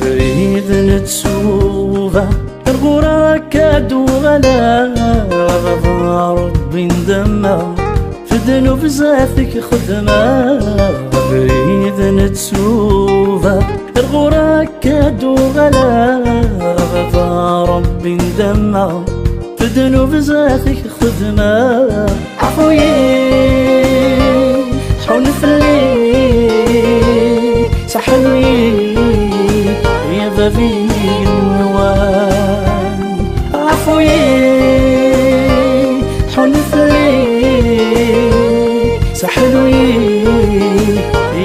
بريد نتسوفا الغورا كادو غلا ربي ندمع فدنو بزاثك خدمة بريد نتسوفا الغورا كادو غلا ربي ندمع فدنو بزاثك خدمة عفوي حون فلي سحلوي يا بابي النوان عفوي حون فلي سحلوي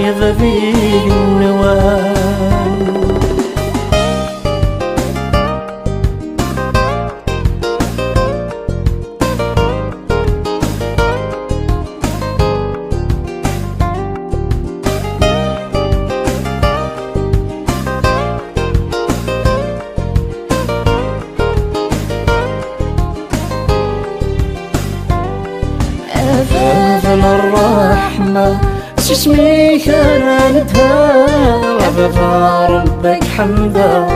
يا بابي النوان أذان الرحمة اسمي كانتها عبابا ربك حمدا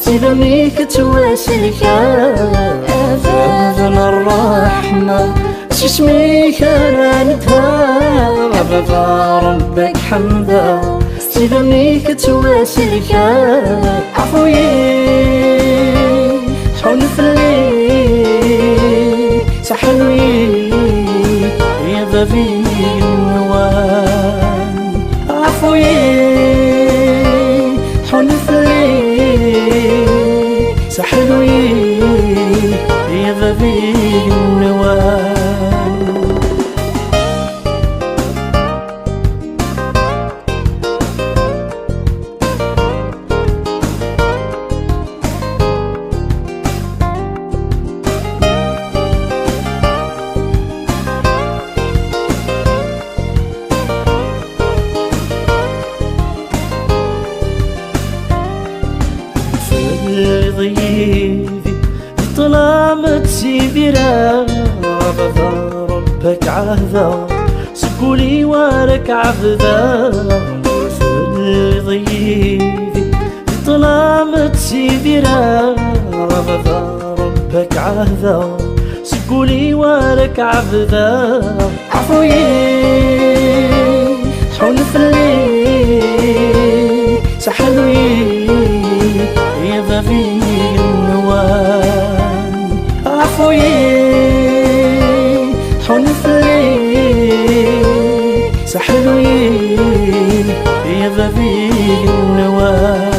سيدنيك تواسلك أذان الرحمة اسمي كانتها عبابا ربك حمدا سيدنيك تواسلك عفوي حون فلي سحلوي يا بابي النوان عفوي حون فلي سحلوي يا بابي النوان ضيفي طلامت سيبيرا عبدا ربك عهدا سكولي وارك عبدا ضيفي طلامت سيبيرا عبدا ربك عهدا سكولي وارك عبدا عفوي حون فلي سحلوي يا بابي النوان عفوي حون فلي سحلوي يا بابي النوان